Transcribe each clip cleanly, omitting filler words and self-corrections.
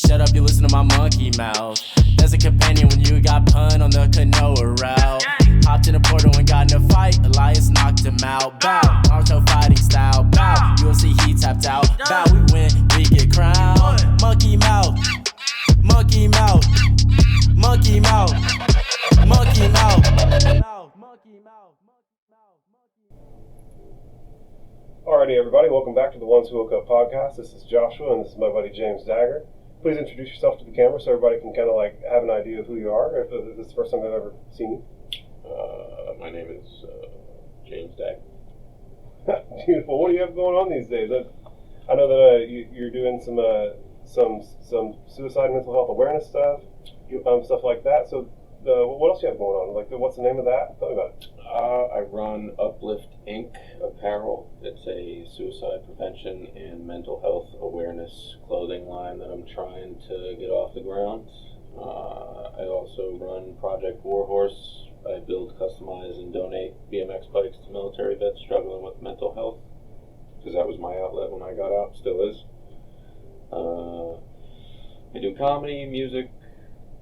shut up, you listen to my monkey mouth. There's a companion when you got pun on the canoa route. Hopped in a portal and got in a fight, Elias knocked him out. Bow, Naruto fighting style. Bow, UFC he tapped out. Bow, we win, we get crowned. Monkey mouth, monkey mouth, monkey mouth, monkey mouth, monkey mouth. Alrighty, everybody, welcome back to the Ones Who Woke Up podcast. This is Joshua, and this is my buddy James Dagger. Please introduce yourself to the camera so everybody can kind of like have an idea of who you are, if this is the first time they've ever seen you. My name is James Dagger. Beautiful. What do you have going on these days? I know that you're doing some suicide, mental health awareness stuff, stuff like that. So, what else do you have going on? Like, what's the name of that? Tell me about it. I run Uplift Inc. Apparel. It's a suicide prevention and mental health awareness clothing line that I'm trying to get off the ground. I also run Project Warhorse. I build, customize, and donate BMX bikes to military vets struggling with mental health, because that was my outlet when I got out, still is. I do comedy, music,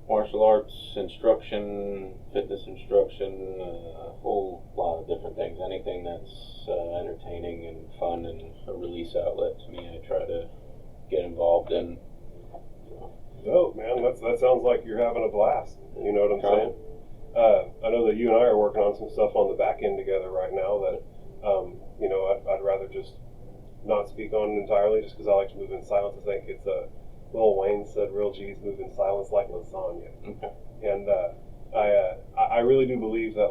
martial arts instruction, fitness instruction, a whole lot of different things. Anything that's entertaining and fun and a release outlet to me, I try to get involved in. Dope, man. That sounds like you're having a blast. You know what I'm saying? I know that you and I are working on some stuff on the back end together right now that, I'd rather just not speak on entirely, just because I like to move in silence. I think it's Lil Wayne said, "Real G's move in silence like lasagna." Okay. And I really do believe that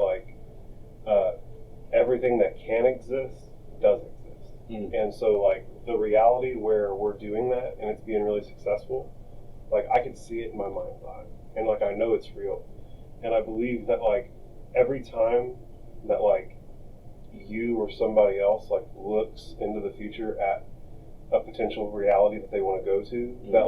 everything that can exist does exist. And so the reality where we're doing that and it's being really successful, I can see it in my mind's eye, and I know it's real. And I believe that every time that you or somebody else looks into the future at a potential reality that they want to go to, that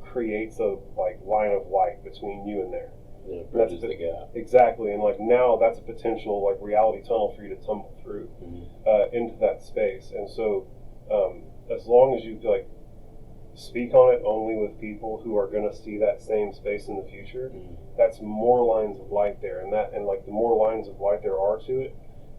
creates a line of light between you and there. Yeah, bridges the gap. Exactly, and now that's a potential reality tunnel for you to tumble through into that space. And so as long as you speak on it only with people who are going to see that same space in the future, that's more lines of light there, and the more lines of light there are to it,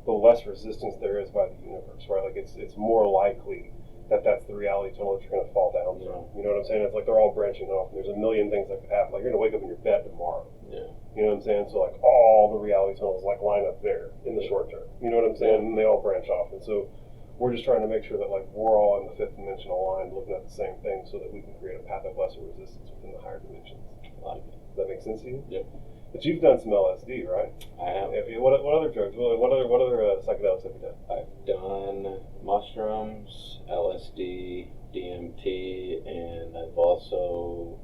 the less resistance there is by the universe, right? It's more likely that that's the reality tunnel that you're going to fall down through. You know what I'm saying? It's they're all branching off, and there's a million things that could happen. You're going to wake up in your bed tomorrow. Yeah. You know what I'm saying? So all the reality tunnels line up there in the short term. You know what I'm saying? And they all branch off, and so we're just trying to make sure that we're all in the fifth dimensional line looking at the same thing so that we can create a path of lesser resistance within the higher dimensions. Does that make sense to you? Yep. But you've done some LSD, right? I have. What other drugs? What other psychedelics have you done? I've done mushrooms, LSD, DMT, and I've also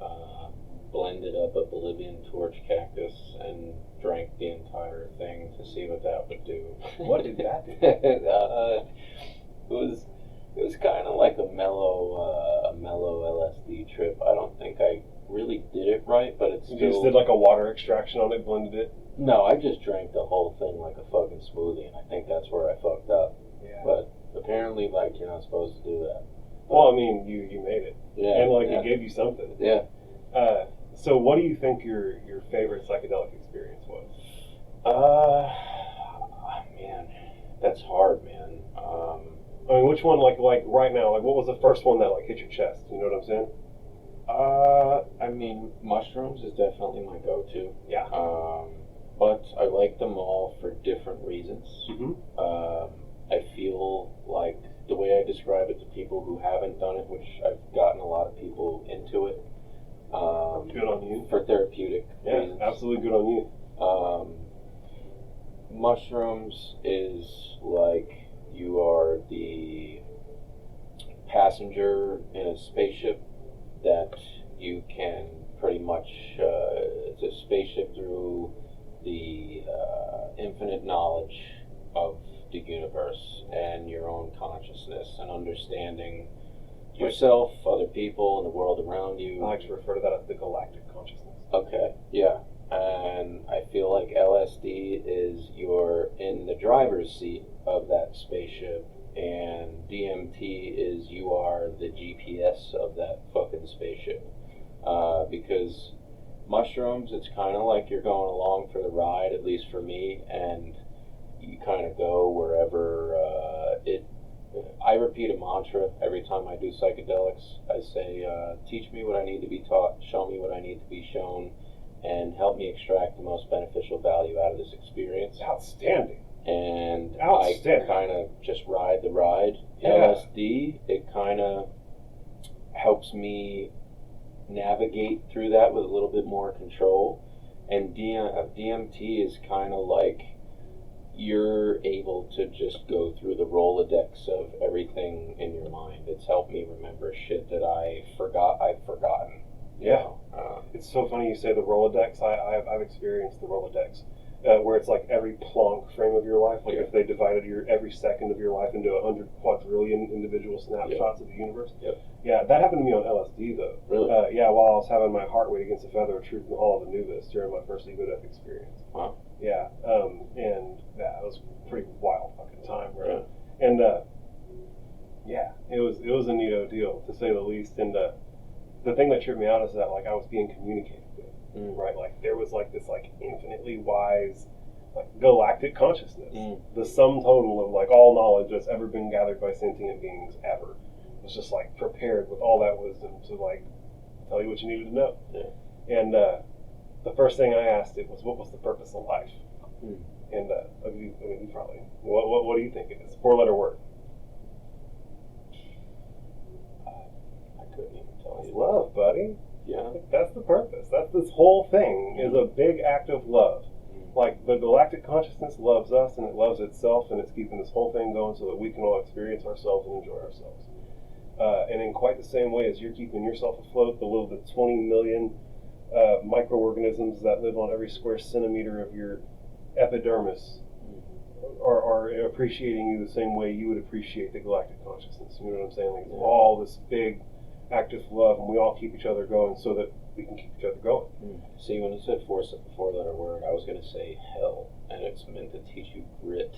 blended up a Bolivian torch cactus and drank the entire thing to see what that would do. What did that do? It was kind of like a mellow LSD trip. I don't think I really did it right, but it's still... You just did a water extraction on it, blended it? No, I just drank the whole thing like a fucking smoothie, and I think that's where I fucked up. Yeah. But apparently, you're not supposed to do that. Well, I mean, you made it. Yeah. And it gave you something. Yeah. So what do you think your favorite psychedelic experience was? Man, that's hard, man. I mean, which one, right now, what was the first one that, hit your chest? You know what I'm saying? I mean, mushrooms is definitely my go-to. Yeah. But I like them all for different reasons. I feel like the way I describe it to people who haven't done it, which I've gotten a lot of people into it. Good on you. For therapeutic reasons. Yeah, absolutely good on you. Mushrooms is you are the passenger in a spaceship that you can pretty much, it's a spaceship through the infinite knowledge of the universe and your own consciousness and understanding yourself, other people, and the world around you. I like to refer to that as the galactic consciousness. Okay, yeah. And I feel like LSD is you're in the driver's seat of that spaceship, and DMT is you are the GPS of that fucking spaceship. because mushrooms, it's kind of like you're going along for the ride, at least for me, and you kind of go wherever I repeat a mantra every time I do psychedelics. I say, teach me what I need to be taught, show me what I need to be shown, and help me extract the most beneficial value out of this experience. Outstanding. And Outstanding. I kind of just ride the ride. Yeah. LSD, it kind of helps me navigate through that with a little bit more control. And DMT is kind of like you're able to just go through the Rolodex of everything in your mind. It's helped me remember shit that I've forgotten. Yeah. It's so funny you say the Rolodex. I've experienced the Rolodex, where it's like every plonk frame of your life. Like if they divided every second of your life into 100 quadrillion individual snapshots of the universe. Yep. Yeah, that happened to me on LSD though. Really? Yeah, while I was having my heart weight against a feather of truth and all of the newest during my first ego death experience. Wow. Yeah, and yeah, it was a pretty wild fucking time, right? Yeah. And yeah, it was a neato deal to say the least. And the thing that tripped me out is that like I was being communicated with, right? Like there was like this like infinitely wise, like galactic consciousness, the sum total of like all knowledge that's ever been gathered by sentient beings ever, was just like prepared with all that wisdom to like tell you what you needed to know. Yeah. And the first thing I asked it was, what was the purpose of life? And you probably, what do you think it is? 4-letter word. I couldn't even tell It's you. love, buddy. Yeah. That's the purpose. That's this whole thing is a big act of love. Like the galactic consciousness loves us and it loves itself, and it's keeping this whole thing going so that we can all experience ourselves and enjoy ourselves. And in quite the same way as you're keeping yourself afloat, the 20 million microorganisms that live on every square centimeter of your epidermis are appreciating you the same way you would appreciate the galactic consciousness. You know what I'm saying? Like it's all this big act of love, and we all keep each other going so that we can keep each other going. See, when you said 4-letter word, I was going to say hell, and it's meant to teach you grit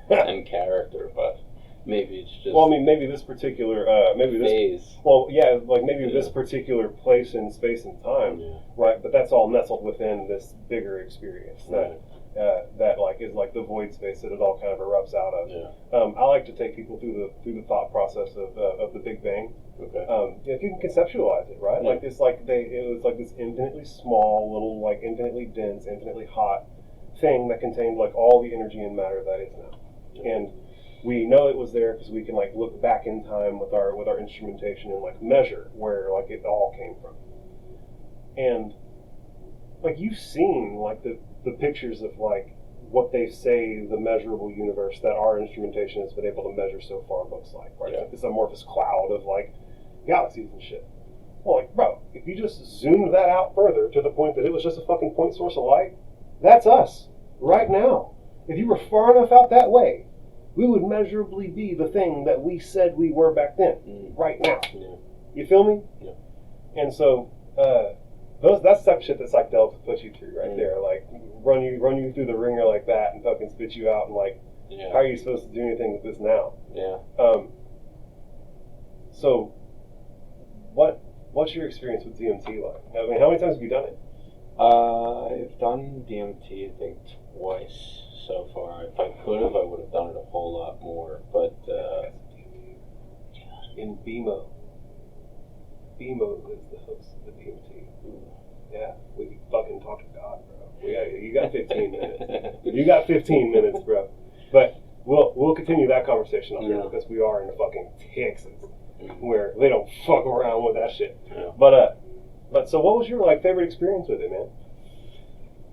and character, but maybe it's just. Well, I mean, maybe this particular, phase. Well, yeah, like maybe this particular place in space and time, right? But that's all nestled within this bigger experience that like is like the void space that it all kind of erupts out of. Yeah. I like to take people through the thought process of the Big Bang. Okay. If you can conceptualize it, right? Yeah. Like this, it was like this infinitely small, little, like infinitely dense, infinitely hot thing that contained like all the energy and matter that is now, and we know it was there because we can like look back in time with our instrumentation and like measure where like it all came from. And like you've seen like the pictures of like what they say the measurable universe that our instrumentation has been able to measure so far looks like, right? Yeah. It's like this amorphous cloud of like galaxies and shit. Well, like, bro, if you just zoomed that out further to the point that it was just a fucking point source of light, that's us right now. If you were far enough out that way, we would measurably be the thing that we said we were back then, right now. Yeah. You feel me? Yeah. And so, that's the type of shit that psychedelics put you through right there. Like, run you through the ringer like that and fucking spit you out and like, how are you supposed to do anything with this now? Yeah. So, what's your experience with DMT like? I mean, how many times have you done it? I've done DMT, I think, twice so far. If I could have, I would have done it a whole lot more. But in BMO is the host of the DMT. Yeah, we fucking talk to God, bro. You got 15 minutes. You got 15 minutes, bro. But we'll continue that conversation up here because we are in fucking Texas, where they don't fuck around with that shit. Yeah. But so what was your like favorite experience with it, man?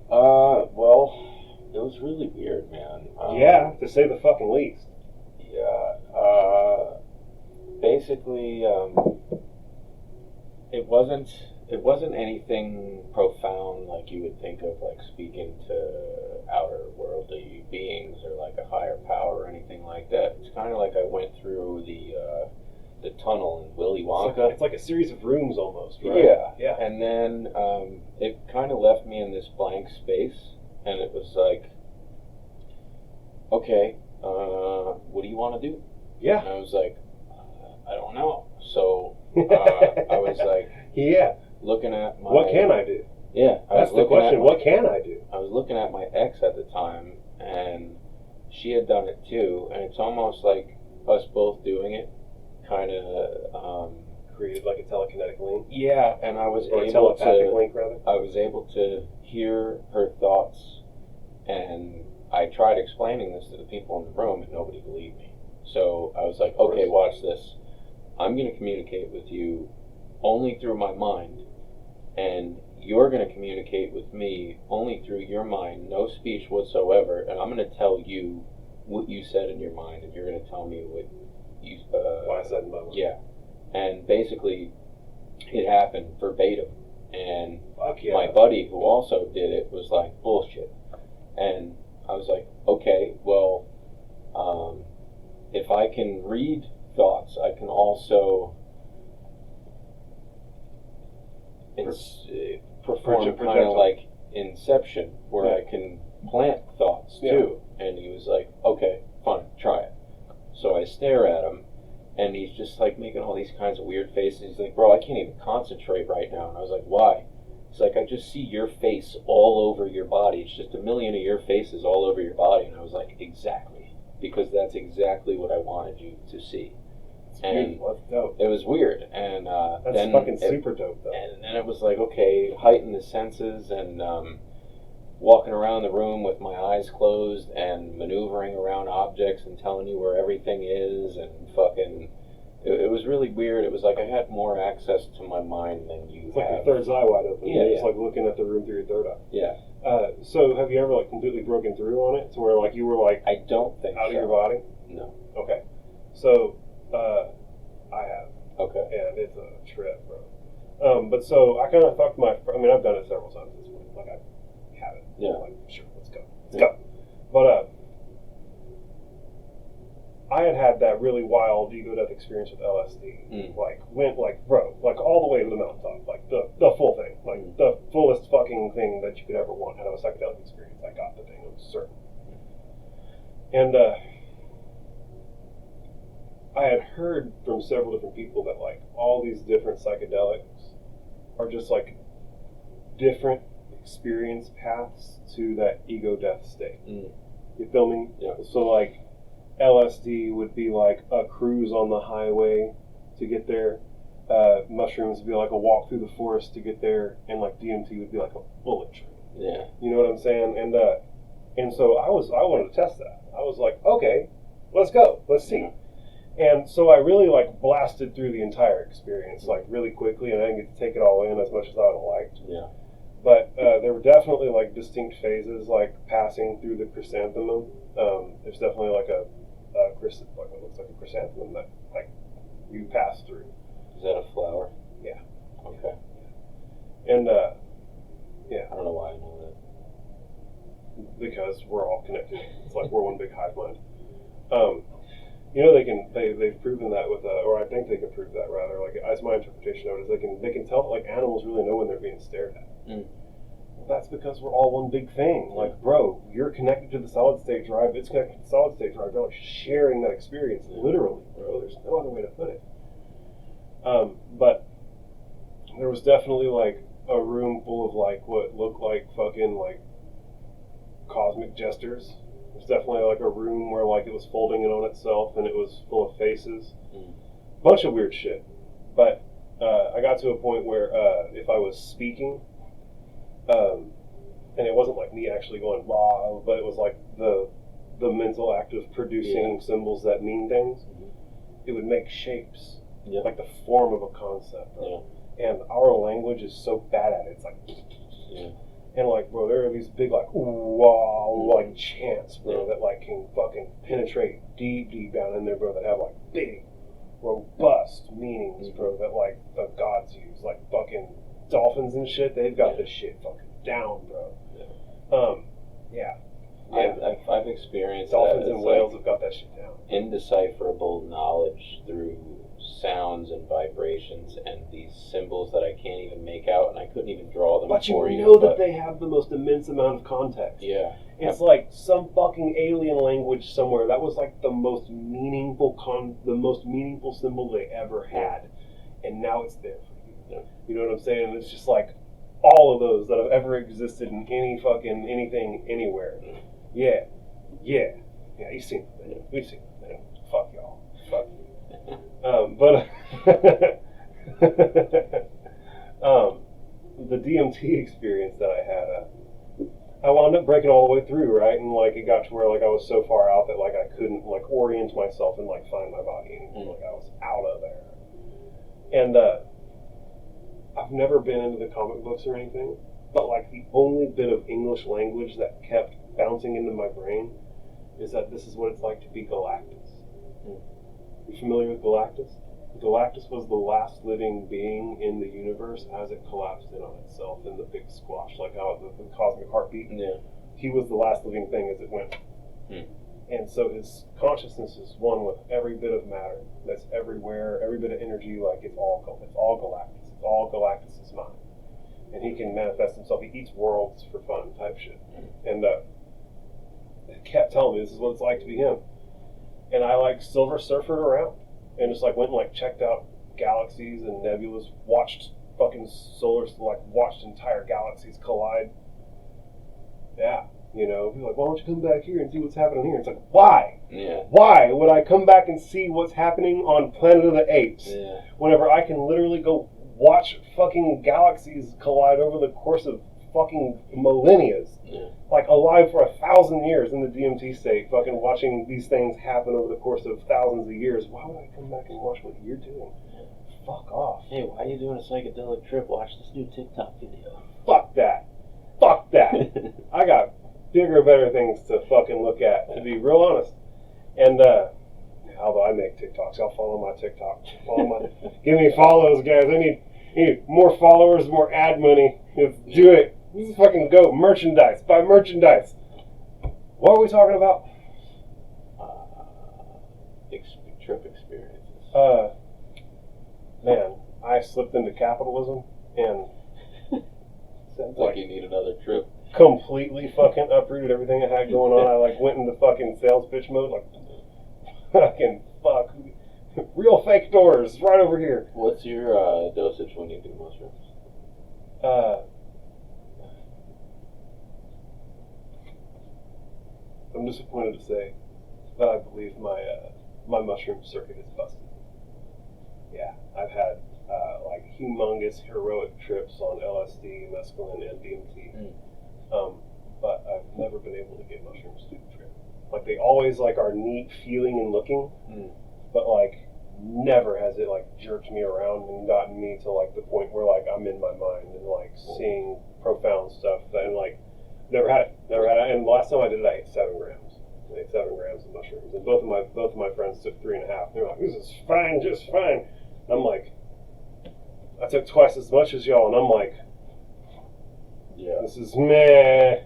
Well, it was really weird, man. Yeah, to say the fucking least. Yeah. Basically, it wasn't anything profound like you would think of, like speaking to outer worldly beings or like a higher power or anything like that. It's kind of like I went through the tunnel in Willy Wonka. It's like a series of rooms almost, right? Yeah. And then it kind of left me in this blank space, and it was like, okay, what do you want to do? Yeah. And I was like, I don't know. So I was like, yeah. looking at my... What can I do? Yeah. That's the question. What can I do? I was looking at my ex at the time, and she had done it too, and it's almost like us both doing it kind of... created like a telekinetic link? Yeah, and I was or able a telepathic to... link, rather? I was able to hear her thoughts, and I tried explaining this to the people in the room, and nobody believed me. So I was like, okay, watch this. I'm going to communicate with you only through my mind, and you're going to communicate with me only through your mind, no speech whatsoever, and I'm going to tell you what you said in your mind, and you're going to tell me what you... what I said in my mind. Yeah. And basically, it happened verbatim. And Fuck yeah. my buddy, who also did it, was like, bullshit. And I was like, okay, well, if I can read thoughts, I can also perform kind of like Inception, where I can plant thoughts too. And he was like, okay, fine, try it. So I stare at him, and he's just like making all these kinds of weird faces. He's like, bro, I can't even concentrate right now. And I was like, why? He's like, I just see your face all over your body. It's just a million of your faces all over your body. And I was like, exactly. Because that's exactly what I wanted you to see. And that's dope. it was weird. And that's then fucking super dope, though. And then it was like, okay, heighten the senses, and walking around the room with my eyes closed and maneuvering around objects and telling you where everything is, and fucking... It was really weird. It was like I had more access to my mind than you It's like have. your third's eye wide open. Yeah, You're just like looking at the room through your third eye. Yeah. So have you ever like completely broken through on it to where like you were like I don't think out so. of your body? No. Okay. So I have. Okay. And it's a trip, bro. But so I kind of fucked my... I mean, I've done it several times at this point. Like I have it. Yeah. Like, sure, let's go. Let's go. But I had that really wild ego death experience with LSD. Like, went like, bro, like all the way to the mountaintop. Like the full thing. Like the fullest fucking thing that you could ever want out of a psychedelic experience. I got the thing, I'm certain. And I had heard from several different people that like all these different psychedelics are just like different experience paths to that ego death state. You feel me? Yeah. So like LSD would be like a cruise on the highway to get there. Mushrooms would be like a walk through the forest to get there, and like DMT would be like a bullet train. Yeah. You know what I'm saying? And so I wanted to test that. I was like, okay, let's go, let's see. And so I really like blasted through the entire experience like really quickly, and I didn't get to take it all in as much as I would have liked. Yeah. But there were definitely like distinct phases, like passing through the chrysanthemum. There's definitely like a like what looks like a chrysanthemum that like you pass through. Is that a flower? Yeah. Okay. And yeah. I don't know why I know that. Because we're all connected. It's like we're one big hive mind. You know, they've proven that with or I think they can prove that rather. Like as my interpretation of it is they can tell that like animals really know when they're being stared at. Well, that's because we're all one big thing. Like, bro, you're connected to the solid state drive. It's connected to the solid state drive. You're like sharing that experience, literally, bro. There's no other way to put it. But there was definitely like a room full of like what looked like fucking like cosmic jesters. There's definitely like a room where like it was folding in on itself and it was full of faces. Bunch of weird shit. But I got to a point where if I was speaking, and it wasn't like me actually going blah, but it was like the mental act of producing symbols that mean things. It would make shapes, like the form of a concept. And our language is so bad at it. It's like, and like, bro, there are these big like wow like chants, bro, that like can fucking penetrate deep down in there, bro, that have like big, robust meanings, bro, that like the gods use, like fucking dolphins and shit. They've got this shit fucking down, bro. I've experienced dolphins that. and whales have got that shit down. Indecipherable knowledge through sounds and vibrations and these symbols that I can't even make out, and I couldn't even draw them. But for you you know that they have the most immense amount of context. Yeah. It's like some fucking alien language somewhere. That was like the most meaningful symbol they ever had, and now it's there for you. Yeah. You know what I'm saying? And it's just like all of those that have ever existed in any fucking anything anywhere. Yeah. You've seen the thing. We've seen the thing. Fuck y'all. Fuck you. The DMT experience that I had, I wound up breaking all the way through, right? And like it got to where like I was so far out that like I couldn't like orient myself and like find my body anymore. Like I was out of there. And I've never been into the comic books or anything, but like the only bit of English language that kept bouncing into my brain is that this is what it's like to be Galactus. You familiar with Galactus? Galactus was the last living being in the universe as it collapsed in on itself in the big squash, like how the cosmic heartbeat. Yeah. He was the last living thing as it went. And so his consciousness is one with every bit of matter that's everywhere, every bit of energy, like it's all Galactus. It's all Galactus' mind. And he can manifest himself. He eats worlds for fun type shit. And it kept telling me this is what it's like to be him. And I like Silver Surfered around and just like went and like checked out galaxies and nebulas, watched fucking watched entire galaxies collide. Yeah. You know, people are like, why don't you come back here and see what's happening here? It's like, why? Yeah. Why would I come back and see what's happening on Planet of the Apes whenever I can literally go watch fucking galaxies collide over the course of fucking millennia? Yeah. Like alive for 1,000 years in the DMT state, fucking watching these things happen over the course of thousands of years. Why would I come back and watch what you're doing? Fuck off. Hey, why are you doing a psychedelic trip? Watch this new TikTok video. Fuck that. Fuck that. I got bigger, better things to fucking look at, to be real honest. And although I make TikToks, y'all follow my TikTok. Give me follows, guys. I need more followers, more ad money. Let's do it. Let's fucking go. Merchandise. Buy merchandise. What are we talking about? Trip experiences. Man, I slipped into capitalism and sounds like you need another trip. Completely fucking uprooted everything I had going on. I like went into fucking sales pitch mode, like fucking fuck. Real fake doors right over here. What's your dosage when you do mushrooms? I'm disappointed to say that I believe my mushroom circuit is busted. Yeah, I've had like humongous heroic trips on LSD, mescaline, and DMT. But I've never been able to get mushrooms to do the trip. Like they always like are neat feeling and looking, but like never has it like jerked me around and gotten me to like the point where like I'm in my mind and like seeing profound stuff. And like never had it. And the last time I did it, I ate 7 grams. I ate 7 grams of mushrooms, and both of my friends took 3.5. They're like, "This is fine, just fine." I'm like, I took twice as much as y'all, and I'm like, yeah, this is meh.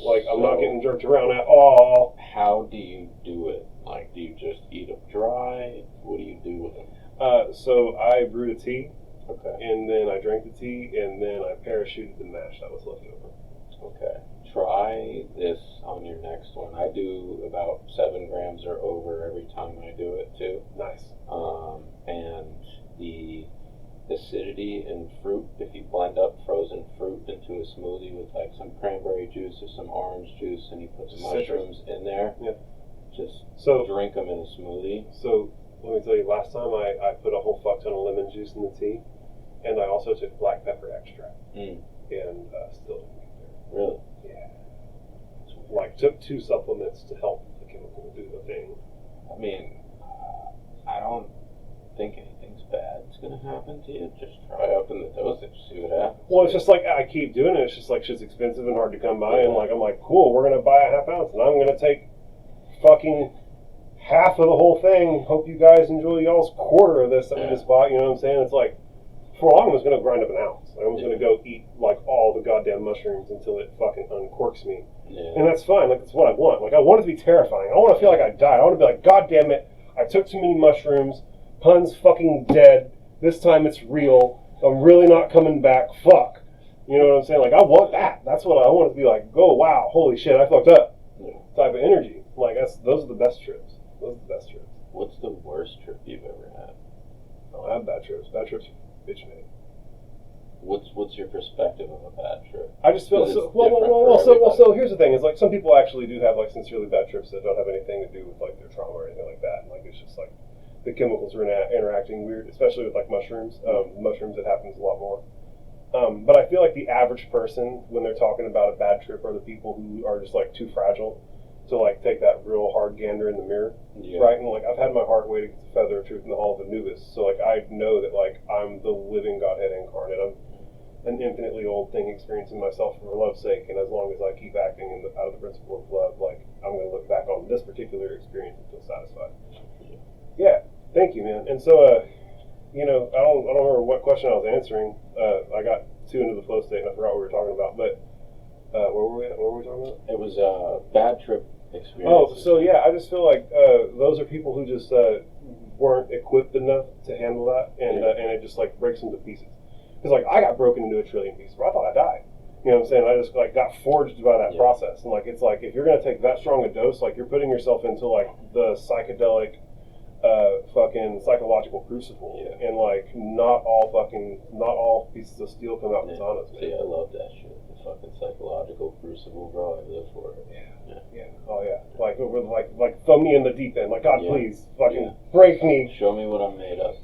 Like, I'm not getting jerked around at all. How do you do it? Like, do you just eat them dry? What do you do with them? So I brewed a tea. Okay. And then I drank the tea, and then I parachuted the mash that was left over. Okay. Try this on your next one. I do about 7 grams or over every time I do it, too. Nice. And the acidity in fruit, if you blend up frozen fruit into a smoothie with like some cranberry juice or some orange juice and you put some mushrooms in there, just drink them in a smoothie. So let me tell you, last time I put a whole fuck ton of lemon juice in the tea, and I also took black pepper extract, and still didn't get there. Really? Yeah. Like took 2 supplements to help the chemical do the thing. I mean, I don't think anything's bad is going to happen to you. Just try up in the dosage, see what happens. Well, it's just like I keep doing it. It's just like shit's expensive and hard to come by, and like I'm like, cool, we're gonna buy a half ounce, and I'm gonna take fucking half of the whole thing. Hope you guys enjoy y'all's quarter of this that we just bought. You know what I'm saying? It's like for long I was gonna grind up an ounce. I was gonna go eat like all the goddamn mushrooms until it fucking uncorks me, and that's fine. Like that's what I want. Like I want it to be terrifying. I want to feel like I died. I want to be like, God damn it, I took too many mushrooms. Pun's fucking dead. This time it's real. I'm really not coming back. Fuck. You know what I'm saying? Like, I want that. That's what I want it to be like. Go, wow, holy shit, I fucked up. Type of energy. Like, those are the best trips. Those are the best trips. What's the worst trip you've ever had? I don't have bad trips. Bad trips are bitch made. What's your perspective of a bad trip? I just feel so. So here's the thing: is like some people actually do have like sincerely bad trips that don't have anything to do with like their trauma or anything like that. And, like it's just like the chemicals are interacting weird, especially with like mushrooms. Mushrooms, it happens a lot more. But I feel like the average person, when they're talking about a bad trip, are the people who are just like too fragile to like take that real hard gander in the mirror, right? And like I've had my heart waiting to feather of truth in the hall of Anubis, so like I know that like I'm the living Godhead incarnate. I'm an infinitely old thing experiencing myself for love's sake, and as long as I keep acting out of the principle of love, like I'm going to look back on this particular experience and feel satisfied. Yeah, thank you, man. And so, you know, I don't remember what question I was answering. I got too into the flow state and I forgot what we were talking about. But where were we at? What were we talking about? It was a bad trip experience. Oh, so yeah, I just feel like those are people who just weren't equipped enough to handle that, and it just like breaks them to pieces. Because like I got broken into a trillion pieces where I thought I died. You know what I'm saying? I just like got forged by that process. And like it's like if you're gonna take that strong a dose, like you're putting yourself into like the psychedelic fucking psychological crucible. And like not all pieces of steel come out katanas, man. See, I love that shit. The fucking psychological crucible, bro. I live for it. Yeah. Oh yeah. Like over like throw me in the deep end. Like God please fucking break me. Show me what I'm made of.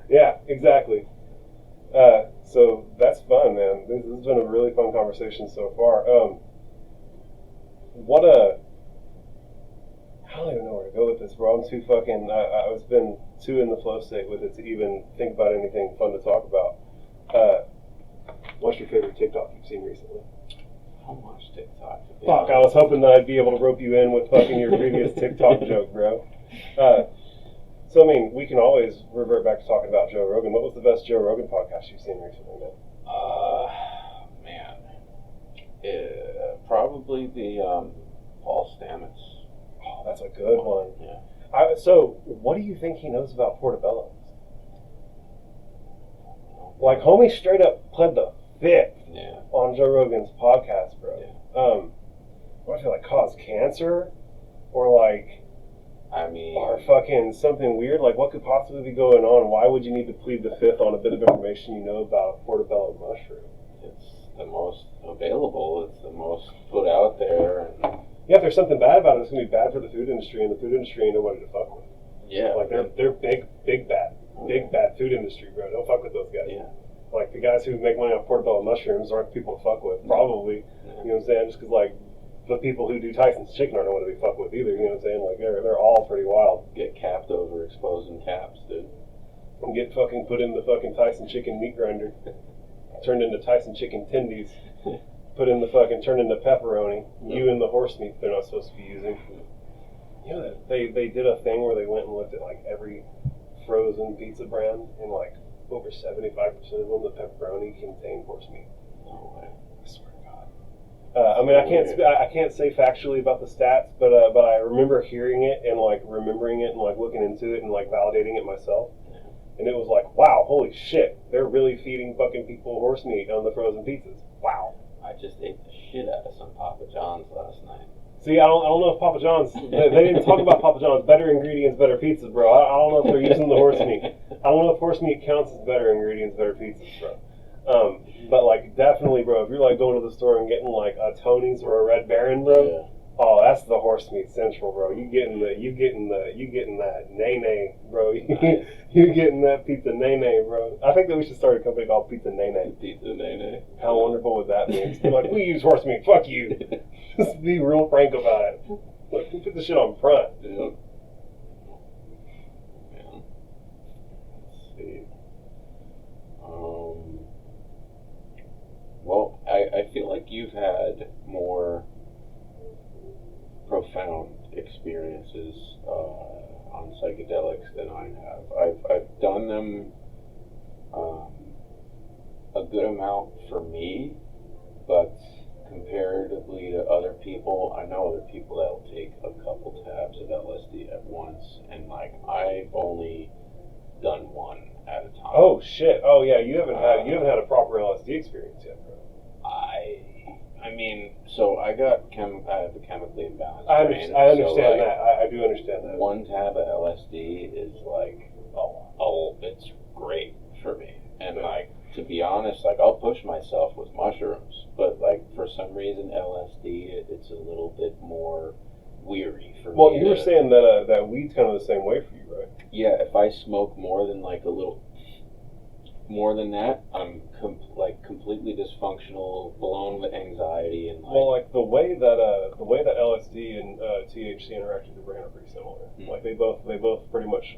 Yeah, exactly. So that's fun, man. This has been a really fun conversation so far. I don't even know where to go with this, bro. I'm too fucking. I've been too in the flow state with it to even think about anything fun to talk about. What's your favorite TikTok you've seen recently? How much TikTok? Fuck, I was hoping that I'd be able to rope you in with fucking your previous TikTok joke, bro. So, I mean, we can always revert back to talking about Joe Rogan. What was the best Joe Rogan podcast you've seen recently, man? Probably the Paul Stamets. Oh, that's a good one. Yeah. So, what do you think he knows about portobellos? Like, homie straight up pled the fifth on Joe Rogan's podcast, bro. What do I feel like cause cancer? Or like... or fucking something weird, like what could possibly be going on? Why would you need to plead the fifth on a bit of information you know about a portobello mushroom? It's the most available, it's the most put out there. And if there's something bad about it, it's going to be bad for the food industry, and the food industry ain't nobody to fuck with. Like they're big bad food industry, bro. Don't fuck with those guys. Like the guys who make money off portobello mushrooms aren't people to fuck with, probably. You know what I'm saying? Just because like the people who do Tyson's chicken aren't one to be fucked with either, you know what I'm saying? Like, they're all pretty wild. Get capped over exposing caps, dude. And get fucking put in the fucking Tyson chicken meat grinder. Turned into Tyson chicken tendies. Turned into pepperoni. You and the horse meat they're not supposed to be using. You know that they did a thing where they went and looked at like every frozen pizza brand, and like over 75% of them, the pepperoni contained horse meat. No way. I swear to God. I mean, I can't say factually about the stats, but I remember hearing it and like remembering it and like looking into it and like validating it myself. And it was like, wow, holy shit, they're really feeding fucking people horse meat on the frozen pizzas. Wow. I just ate the shit out of some Papa John's last night. See, I don't know if Papa John's, they didn't talk about Papa John's better ingredients, better pizzas, bro. I don't know if they're using the horse meat. I don't know if horse meat counts as better ingredients, better pizzas, bro. But like definitely, bro, if you're like going to the store and getting like a Tony's or a Red Baron, bro, oh, that's the horse meat central, bro. You getting that nay, bro. You getting that pizza nay, bro. I think that we should start a company called Pizza Nay. Pizza Nay. How wonderful would that be? Just be like, we use horse meat. Fuck you. Just be real frank about it. Look, we put the shit on front. Yeah. Let's see. Well, I feel like you've had more profound experiences on psychedelics than I have. I've done them a good amount for me, but comparatively to other people, I know other people that will take a couple tabs of LSD at once, and like I've only done one at a time. Oh shit! Oh yeah, you haven't had a proper LSD experience yet, bro. I mean, so I have a chemically imbalanced brain. I understand that. I do understand that. One tab of LSD is like, it's great for me. And like, to be honest, like I'll push myself with mushrooms, but like for some reason LSD, it's a little bit more weary for me. Well, you were saying that that weed's kind of the same way for you, right? Yeah, if I smoke more than like a little more than that, I'm completely dysfunctional, blown with anxiety, and like. Well, like the way that LSD and THC interact with your brain are pretty similar. Mm-hmm. Like they both pretty much.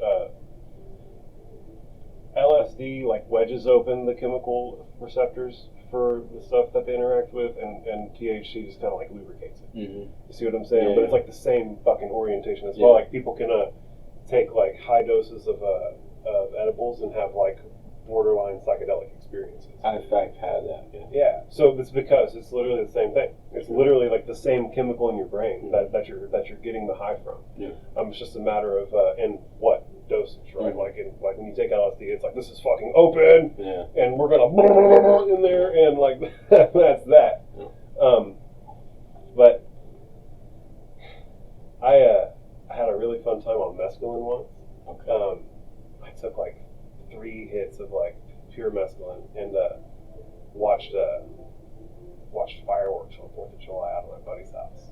LSD like wedges open the chemical receptors for the stuff that they interact with, and THC just kind of like lubricates it. Mm-hmm. You see what I'm saying? Yeah, but it's like the same fucking orientation as well. Like people can take like high doses of edibles and have like borderline psychedelic experiences. I in fact had that. Yeah. So it's because it's literally the same thing. It's literally like the same chemical in your brain that you're getting the high from. Yeah. It's just a matter of in what dosage, right? Mm-hmm. Like when you take LSD, it's like this is fucking open, and we're gonna in there, and like that's that. Yeah. But I had a really fun time on mescaline once. Okay. I took like 3 hits of like pure mescaline and watched fireworks on 4th of July out of my buddy's house,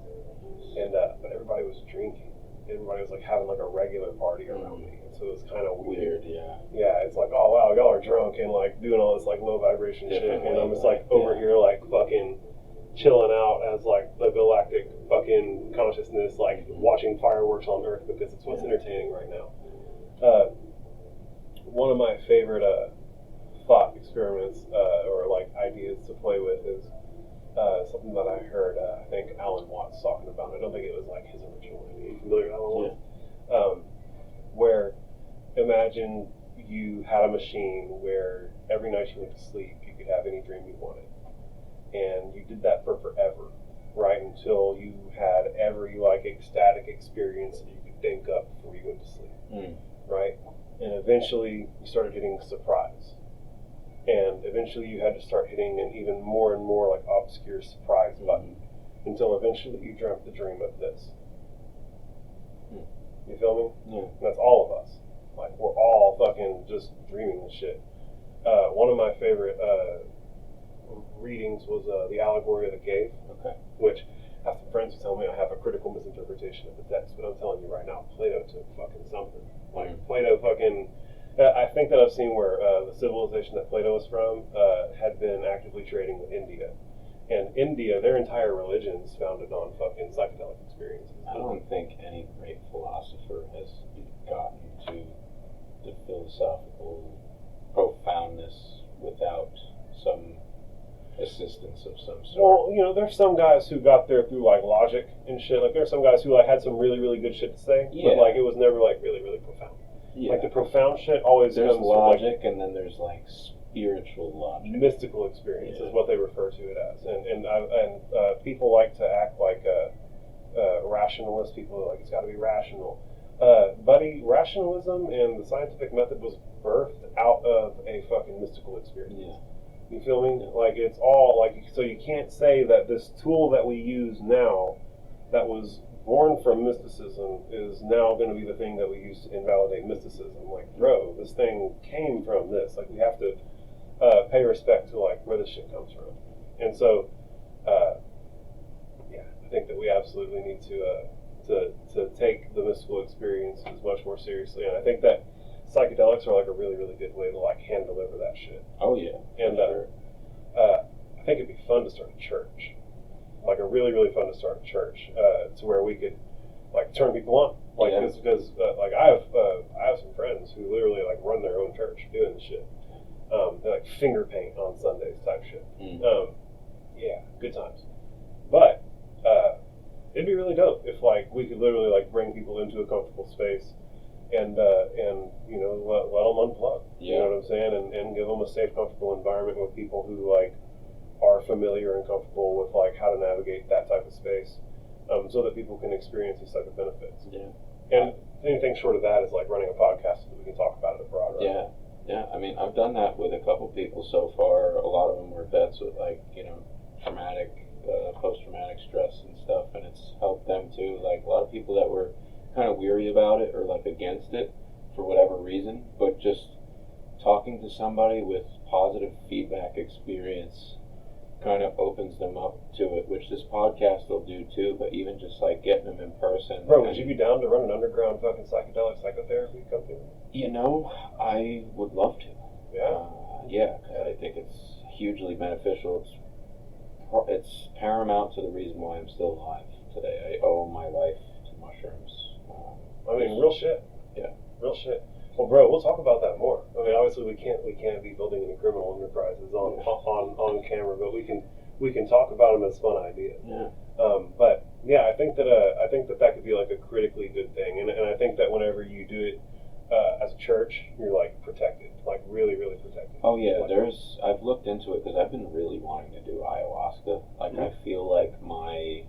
and but everybody was drinking. Everybody was like having like a regular party around me, so it was kind of weird. Yeah, it's like, oh wow, y'all are drunk and like doing all this like low vibration shit, and I'm just like over here like fucking chilling out as like the galactic fucking consciousness, like watching fireworks on Earth because it's what's entertaining right now. One of my favorite thought experiments or like ideas to play with is something that I heard, I think Alan Watts talking about. I don't think it was like his original idea. Are you familiar with Alan Watts? Where imagine you had a machine where every night you went to sleep, you could have any dream you wanted. And you did that for forever, right? Until you had every like ecstatic experience that you could think up before you went to sleep, right? And eventually you started hitting surprise. And eventually you had to start hitting an even more and more like obscure surprise button until eventually you dreamt the dream of this. You feel me? Yeah. And that's all of us. Like we're all fucking just dreaming this shit. One of my favorite readings was the Allegory of the Cave, which I have some friends who tell me I have a critical misinterpretation of the text, but I'm telling you right now, Plato took fucking something. Like Plato fucking. I think that I've seen where the civilization that Plato was from had been actively trading with India. And India, their entire religion is founded on fucking psychedelic experiences. I don't think any great philosopher has gotten to the philosophical profoundness without some assistance of some sort. Well, you know, there's some guys who got there through like logic and shit. Like there's some guys who like had some really, really good shit to say, but like it was never like really, really profound. Yeah. Like the profound shit always there's comes logic, from, like, and then there's like spiritual logic. Mystical experience is what they refer to it as, and people like to act like rationalist. People are like it's got to be rational, buddy. Rationalism and the scientific method was birthed out of a fucking mystical experience. Yeah. You feel me? Like it's all like so you can't say that this tool that we use now that was born from mysticism is now going to be the thing that we use to invalidate mysticism. Like, bro, this thing came from this. Like, we have to pay respect to like where this shit comes from. And so, yeah, I think that we absolutely need to take the mystical experiences much more seriously. And I think that psychedelics are like a really, really good way to like hand deliver that shit. Oh yeah. And I think it'd be fun to start a church. Like a really, really fun to start a church to where we could like turn people on, like because like I have some friends who literally like run their own church doing this shit. They like finger paint on Sundays type shit. Yeah, good times. But it'd be really dope if like we could literally like bring people into a comfortable space and you know let them unplug. You know what I'm saying, and give them a safe, comfortable environment with people who like are familiar and comfortable with like how to navigate that type of space, so that people can experience these type of benefits. Yeah. And anything short of that is like running a podcast so that we can talk about it abroad. Right? Yeah. Yeah. I mean, I've done that with a couple people so far. A lot of them were vets with like traumatic, post-traumatic stress and stuff, and it's helped them too. Like a lot of people that were kind of weary about it or like against it for whatever reason, but just talking to somebody with positive feedback experience kind of opens them up to it, which this podcast will do too, but even just like getting them in person. Bro, would you be down to run an underground fucking psychedelic psychotherapy company? You know, I would love to. Yeah. Yeah, because I think it's hugely beneficial. It's paramount to the reason why I'm still alive today. I owe my life to mushrooms. I mean, real shit. Yeah. Real shit. Well, bro, we'll talk about that more. I mean, obviously we can't be building any criminal enterprises on camera, but we can talk about them as fun ideas. Yeah. But yeah, I think that could be like a critically good thing, and I think that whenever you do it as a church, you're like protected, like really, really protected. Oh yeah, like, I've looked into it because I've been really wanting to do ayahuasca. Like I feel like my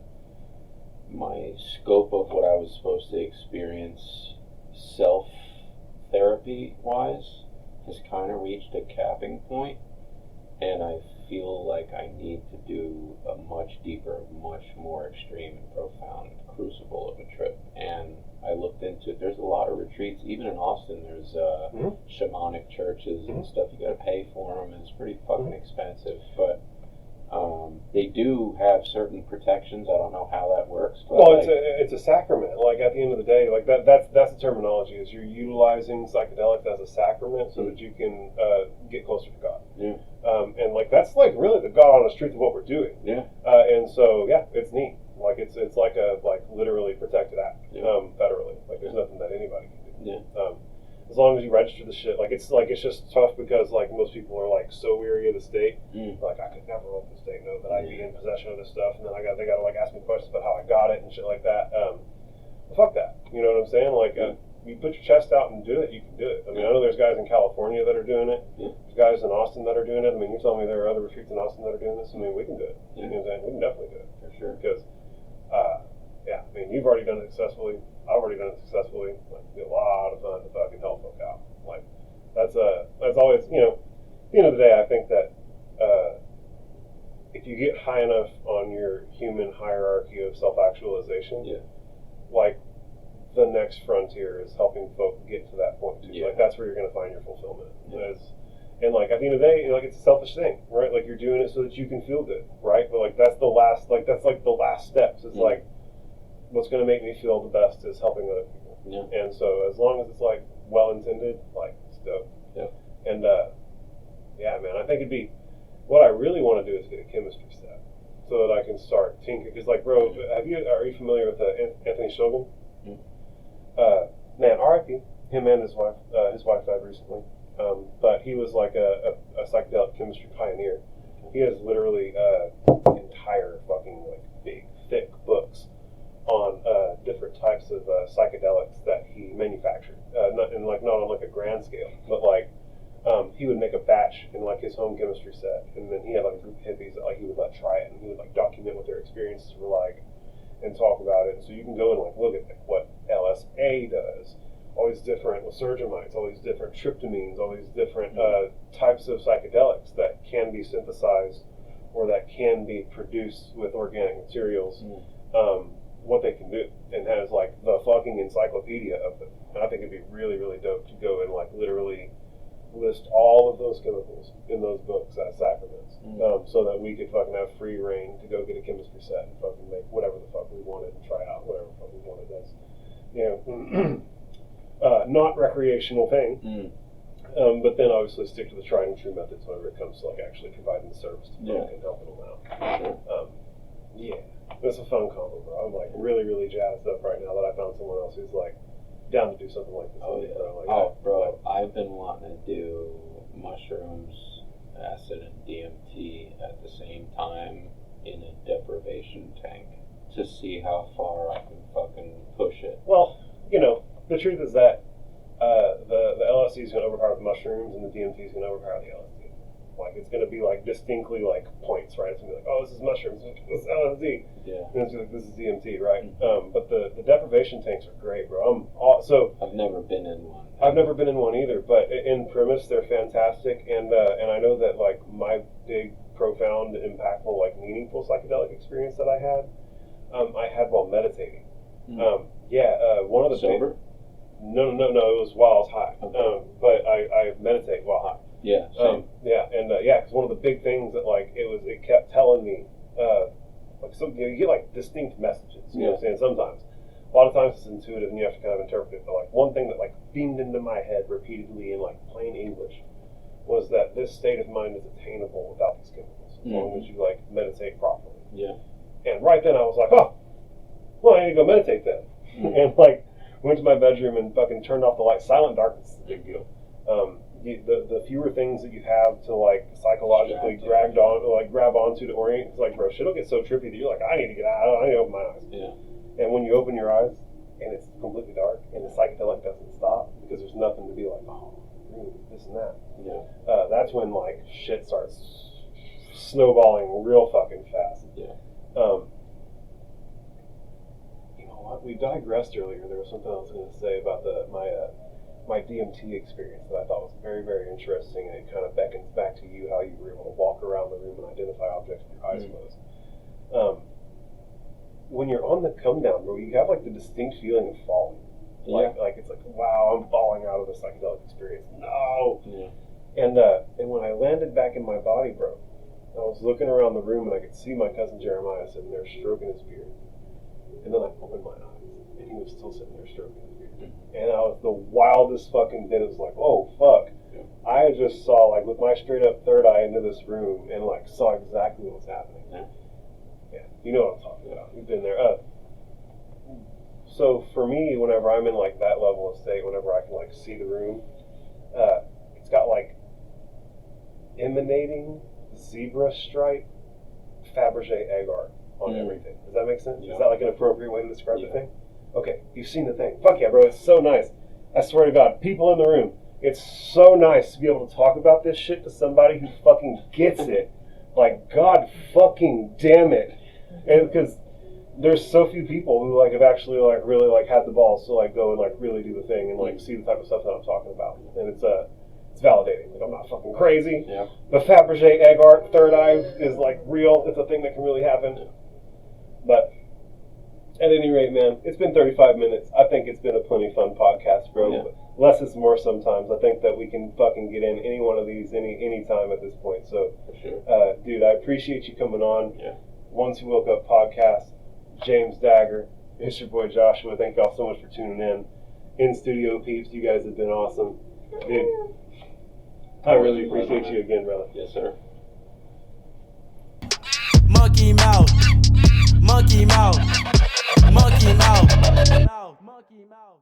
scope of what I was supposed to experience self therapy wise has kind of reached a capping point, and I feel like I need to do a much deeper, much more extreme and profound crucible of a trip. And I looked into it. There's a lot of retreats, even in Austin. There's shamanic churches and stuff. You got to pay for them, and it's pretty fucking expensive. But they do have certain protections. I don't know how that works. But well, it's a sacrament. Like at the end of the day, like that's the terminology. Is you're utilizing psychedelics as a sacrament so that you can get closer to God. Yeah. And like that's like really the God honest truth of what we're doing. Yeah. And so yeah, it's neat. Like it's like a literally protected act federally. Like there's nothing that anybody can do. Yeah. As long as you register the shit, it's just tough because like most people are like so weary of the state. Like I could never let the state know that I'd be in possession of this stuff, and then they gotta like ask me questions about how I got it and shit like that. Fuck that. You know what I'm saying? Like you put your chest out and do it, you can do it. I mean, I know there's guys in California that are doing it. Yeah. There's guys in Austin that are doing it. I mean, you're telling me there are other retreats in Austin that are doing this. I mean, we can do it. Yeah. You know what I'm saying? We can definitely do it For sure. because. Yeah, I mean, you've already done it successfully. I've already done it successfully. Like, it'd be a lot of fun to fucking help folk out. Like, that's always, you know, at the end of the day, I think that if you get high enough on your human hierarchy of self-actualization, like, the next frontier is helping folk get to that point too. Like, that's where you're going to find your fulfillment. And like at the end of the day, like it's a selfish thing, right? Like you're doing it so that you can feel good, right? But like that's the last steps. It's like what's going to make me feel the best is helping other people. Yeah. And so as long as it's like well intended, like it's dope. Yeah. And yeah, man, I think what I really want to do is get a chemistry set so that I can start tinkering. Because like, bro, are you familiar with Anthony Shogun? Man, R.I.P. Him and his wife. His wife died recently. But he was like a psychedelic chemistry pioneer. He has literally entire fucking like big, thick books on different types of psychedelics that he manufactured. Not on like a grand scale, but like he would make a batch in like his home chemistry set, and then he had like a group of hippies that like he would let try it, and he would like document what their experiences were like and talk about it. And so you can go and like look at like, what LSA does. All these different lysergamides, all these different tryptamines, all these different types of psychedelics that can be synthesized or that can be produced with organic materials, what they can do, and has like the fucking encyclopedia of them. And I think it'd be really, really dope to go and like literally list all of those chemicals in those books as sacraments, so that we could fucking have free reign to go get a chemistry set and fucking make whatever the fuck we wanted and try out whatever the fuck we wanted. That's, you know, not recreational thing, but then obviously stick to the tried and true methods whenever it comes to like actually providing the service to folk and helping them out. Yeah, it's a fun combo, bro. I'm like really, really jazzed up right now that I found someone else who's like down to do something like this. Oh yeah, bro, I've been wanting to do mushrooms, acid, and DMT at the same time in a deprivation tank to see how far I can fucking push it. Well, you know, the truth is that the LSD is going to overpower the mushrooms, and the DMT is going to overpower the LSD. Like it's going to be like distinctly like points, right? It's going to be like, oh, this is mushrooms, this is LSD, and it's like this is DMT, right? But the deprivation tanks are great, bro. I've never been in one. I've never been in one either, but in premise they're fantastic, and I know that like my big, profound, impactful, like meaningful psychedelic experience that I had while meditating. One of the sober. No. It was while I was high. Okay. But I meditate while high. Yeah. Same. Because one of the big things that like it kept telling me, like so you get like distinct messages. You know what I'm saying? Sometimes, a lot of times it's intuitive and you have to kind of interpret it. But like one thing that like beamed into my head repeatedly in like plain English was that this state of mind is attainable without these chemicals, as long as you like meditate properly. Yeah. And right then I was like, oh, well, I need to go meditate then. And like went to my bedroom and fucking turned off the light. Silent darkness is a big deal. The fewer things that you have to like psychologically grab onto to orient, it's like, bro, shit'll get so trippy that you're like, I need to get out. I need to open my eyes. Yeah. And when you open your eyes and it's completely dark and the psychedelic doesn't stop because there's nothing to be like, oh, green, this and that. Yeah. That's when like shit starts snowballing real fucking fast. Yeah. You know what? We digressed earlier. There was something I was going to say about my DMT experience that I thought was very, very interesting, and it kind of beckons back to you how you were able to walk around the room and identify objects with your eyes closed. When you're on the come down, bro, you have like the distinct feeling of falling. Like it's like, wow, I'm falling out of the psychedelic experience. No. Yeah. And when I landed back in my body, bro, I was looking around the room and I could see my cousin Jeremiah sitting there stroking his beard. And then I opened my eyes and he was still sitting there stroking his beard. And I was the wildest fucking bit. It was like, oh fuck. Yeah. I just saw like with my straight up third eye into this room and like saw exactly what was happening. Yeah, you know what I'm talking about. You've been there. So for me, whenever I'm in like that level of state, whenever I can like see the room, it's got like emanating zebra stripe Fabergé egg art on everything. Does that make sense? Yeah. Is that like an appropriate way to describe the thing? Okay, you've seen the thing. Fuck yeah, bro, it's so nice. I swear to God, people in the room, it's so nice to be able to talk about this shit to somebody who fucking gets it. Like, God fucking damn it. And because there's so few people who like have actually like really like had the balls to like go and like really do the thing and like see the type of stuff that I'm talking about. And it's validating. Like, I'm not fucking crazy. Yeah. The Fabergé egg art third eye is like real. It's a thing that can really happen. But at any rate, man, it's been 35 minutes. I think it's been a plenty fun podcast, bro. Yeah. But less is more sometimes. I think that we can fucking get in any one of these any time at this point. So, For sure. Dude, I appreciate you coming on. Yeah. Once Who Woke Up podcast, James Dagger. It's your boy Joshua. Thank y'all so much for tuning in. In studio peeps, you guys have been awesome. Dude, I really appreciate you again, brother. Yes, sir. Monkey mouth, monkey mouth, monkey mouth, monkey mouth.